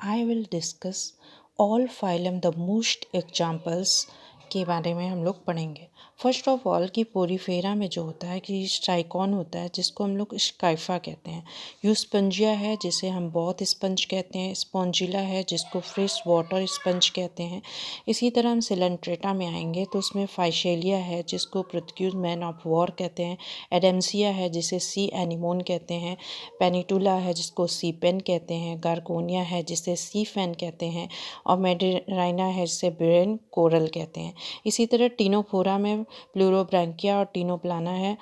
I will discuss all phylum the most examples के बारे में हम लोग पढ़ेंगे। फर्स्ट ऑफ ऑल कि पोरीफेरा में जो होता है कि स्ट्राइकॉन होता है जिसको हम लोग स्काइफा कहते हैं। यूस्पंजिया है जिसे हम बॉथ स्पंज कहते हैं। स्पॉन्जिला है जिसको फ्रेश वाटर स्पंज कहते हैं। इसी तरह हम सिलेंट्रेटा में आएंगे तो उसमें फाइशेलिया है जिसको पृथ्वी मैन ऑफ वॉर कहते हैं। एडेम्सिया है जिसे सी एनिमोन कहते हैं। पेनिटुला है जिसको सी पेन कहते हैं। गार्गोनिया है जिसे सी फैन कहते हैं। और मेडिराइना है जिसे ब्रेन कोरल कहते हैं। इसी तरह टीनोफोरा में प्लूरोब्रैंकिया और टीनोप्लाना है।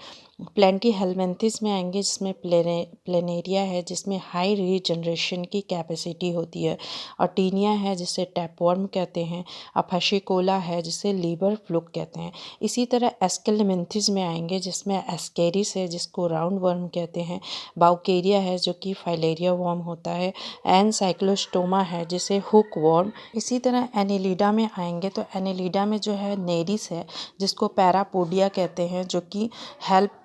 प्लेंटी हेलमेंथिस में आएंगे जिसमें प्लेनेरिया है जिसमें हाई रीजनरेशन की कैपेसिटी होती है। और टीनिया है जिसे टैपवर्म कहते हैं। अफाशिकोला है जिसे लीवर फ्लूक कहते हैं। इसी तरह एस्केलमेंथिस में आएंगे जिसमें एस्केरिस है जिसको राउंड वर्म कहते हैं। बाउकेरिया है जो कि फाइलेरिया वर्म होता है। एन साइक्लोस्टोमा है जिसे हुक वर्म। इसी तरह एनिलिडा में आएंगे तो एनिलिडा में जो है नेरिस है जिसको पैरापोडिया कहते हैं जो कि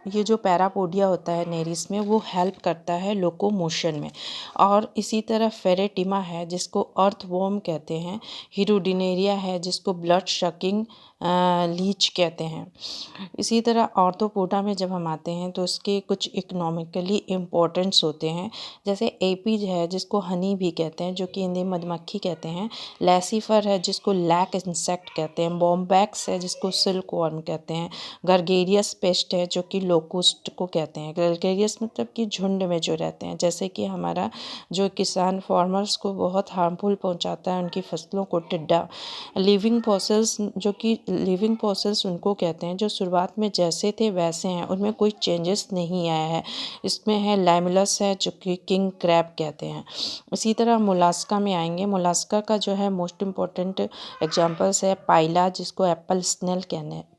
ये जो पैरापोडिया होता है नेरिस में वो हेल्प करता है लोकोमोशन में। और इसी तरह फेरेटिमा है जिसको अर्थवॉर्म कहते हैं। हिरुडिनेरिया है जिसको ब्लड शकिंग लीच कहते हैं। इसी तरह ऑर्थोपोडा में जब हम आते हैं तो इसके कुछ इकोनॉमिकली इम्पोर्टेंट्स होते हैं। जैसे एपीज है जिसको हनी भी कहते हैं जो कि हिंदी मधुमक्खी कहते हैं। लैसीफर है जिसको लैक इंसेक्ट कहते हैं। बॉम्बैक्स है जिसको सिल्क वर्म कहते हैं। गर्गेरियस पेस्ट है जो कि लोकुस्ट को कहते हैं। गर्गेरियस मतलब कि झुंड में जो रहते हैं, जैसे कि हमारा जो किसान फार्मर्स को बहुत हार्मफुल पहुंचाता है उनकी फसलों को, टिड्डा। लिविंग फॉसिल्स जो कि लिविंग फॉसिल्स उनको कहते हैं जो शुरुआत में जैसे थे वैसे हैं, उनमें कोई चेंजेस नहीं आया है। इसमें है लैमुलस है जो कि किंग क्रैब कहते हैं। इसी तरह मोलास्का में आएंगे। मोलास्का का जो है मोस्ट इम्पॉर्टेंट एग्जांपल्स है पाइला जिसको एप्पल स्नेल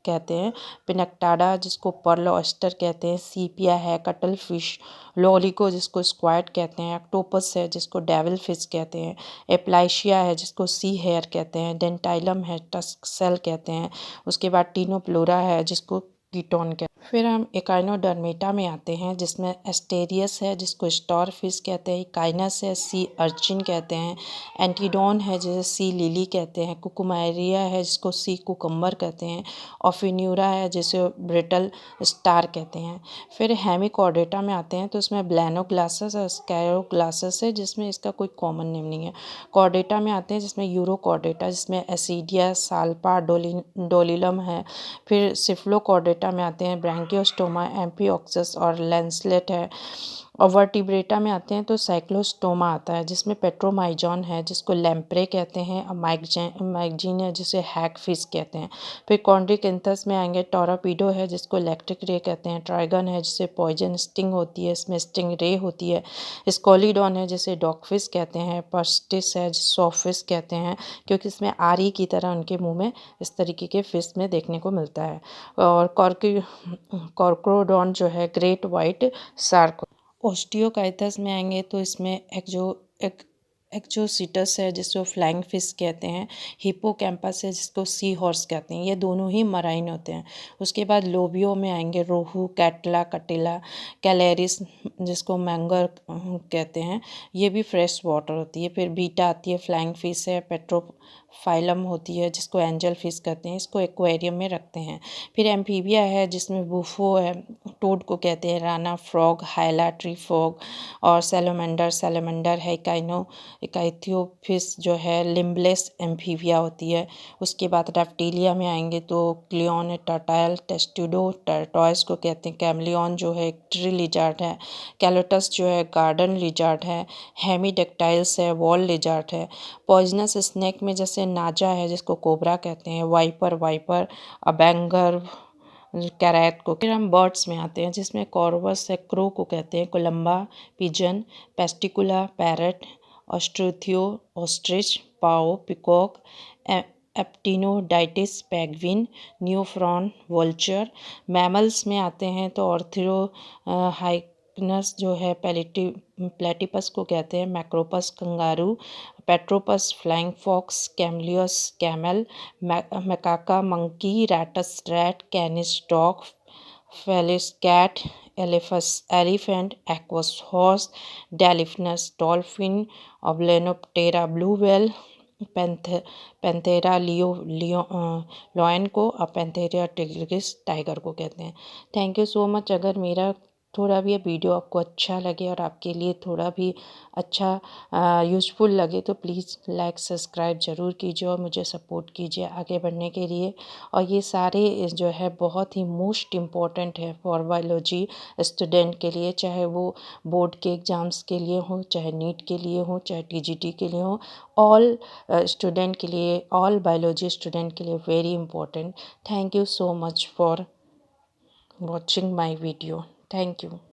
कहते हैं। पिनक्टाडा जिसको पर्ल ऑयस्टर कहते हैं। सीपिया है कटल फिश। लोलिको जिसको स्क्वाड कहते हैं। ऑक्टोपस है जिसको डेविल फिश कहते हैं। एप्लाइशिया है जिसको सी हेयर कहते हैं। डेंटाइलम है टस्क सेल कहते हैं। उसके बाद टीनोप्लोरा है जिसको कीटोन कहते हैं। फिर हम एकाइनोडर्मेटा में आते हैं जिसमें एस्टेरियस है जिसको स्टार फिश कहते हैं। काइनस है सी अर्चिन कहते हैं। एंटीडोन है जिसे सी लिली कहते हैं। कुकुमेरिया है जिसको सी कुकम्बर कहते हैं। और फिन्यूरा है जिसे ब्रिटल स्टार कहते हैं। फिर हेमिकॉर्डेटा में आते हैं तो उसमें ब्लैनोग्लासस और स्कैरोग्लासस है जिसमें इसका कोई कॉमन नेम नहीं है। कॉर्डेटा में आते हैं जिसमें यूरोकॉर्डेटा जिसमें एसिडिया साल्पा डोलिलम है। फिर सिफ्लोकॉर्डेटा में आते हैं ब्रैंकियोस्टोमा एम्फिओक्सस और लेंसलेट है। और वर्टिब्रेटा में आते हैं तो साइक्लोस्टोमा आता है जिसमें पेट्रोमाइजॉन है जिसको लैम्प्रे कहते हैं। और माइगजीन है जिसे हैग फिश कहते हैं। फिर कॉन्ड्रिकेंथस में आएंगे टोरापीडो है जिसको इलेक्ट्रिक रे कहते हैं। ट्राइगन है जिसे पॉइजन स्टिंग होती है, इसमें स्टिंग रे होती है। स्कोलिडॉन है जिसे डॉगफिश कहते हैं। पर्स्टिस है जिसे सॉफिश कहते हैं क्योंकि इसमें आरी की तरह उनके मुंह में इस तरीके के फिश में देखने को मिलता है। और कॉर्कोडॉन जो है ग्रेट वाइट शार्क। ओस्टियोकाइथस में आएंगे तो इसमें एक्जोसिटस है जिसको फ्लाइंग फिश कहते हैं। हिप्पोकैम्पस है जिसको सी हॉर्स कहते हैं। ये दोनों ही मराइन होते हैं। उसके बाद लोबियो में आएंगे रोहू, कैटला, कटिला, कैलेरिस जिसको मैंगर कहते हैं। ये भी फ्रेश वाटर होती है। फिर बीटा आती है फ्लाइंग फिश है। पेट्रोफाइलम होती है जिसको एंजल फिश कहते हैं। इसको एक्वेरियम में रखते हैं। फिर एम्फीबिया है जिसमें बुफो है, टोड को कहते हैं। राना फ्रॉग, हाइला ट्री फ्रॉग और सैलमेंडर है। इकाइथियोफिस जो है लिम्बलेस एम्फीबिया होती है। उसके बाद रेप्टिलिया में आएंगे तो क्लियन है, टर्टाइल, टेस्टुडो टर्टॉइस को कहते हैं। कैमलियन जो है एक ट्री लिजार्ड है। कैलोटस जो है गार्डन लिजार्ड है। हेमीडेक्टाइल्स है वॉल लिजार्ड है। पॉइजनस स्नेक में जैसे नाजा है जिसको कोबरा कहते हैं। वाइपर अबैंगर कैरेट को। फिर हम बर्ड्स में आते हैं जिसमें कॉर्वस है क्रो को कहते हैं। कोलम्बा पिजन, पेस्टिकुला पैरट, ऑस्ट्रेथियो ऑस्ट्रिच, पाओ पिकॉक, एप्टिनोडाइटिस पेंगुइन, न्यूफ्रॉन वल्चर। मैमल्स में आते हैं तो ऑर्थ्रो हाइकनस जो है प्लेटिपस को कहते हैं। Macropus kangaroo, Pteropus flying fox, Camelus camel, Macaca monkey, Rattus rat, Canis dog, Felis cat, elephant, aquos horse, delphinus dolphin, Oblenoptera blue whale, Panthera lion को और पैंथेरा टिग्रिस टाइगर को कहते हैं। Thank you so much. अगर मेरा थोड़ा भी ये वीडियो आपको अच्छा लगे और आपके लिए थोड़ा भी अच्छा यूज़फुल लगे तो प्लीज़ लाइक सब्सक्राइब ज़रूर कीजिए और मुझे सपोर्ट कीजिए आगे बढ़ने के लिए। और ये सारे जो है बहुत ही मोस्ट इम्पॉर्टेंट है फॉर बायोलॉजी स्टूडेंट के लिए, चाहे वो बोर्ड के एग्ज़ाम्स के लिए हो, चाहे नीट के लिए हो, चाहे टीजीटी के लिए हो, ऑल स्टूडेंट के लिए, ऑल बायोलॉजी स्टूडेंट के लिए very important. Thank you so much for watching my video. Thank you.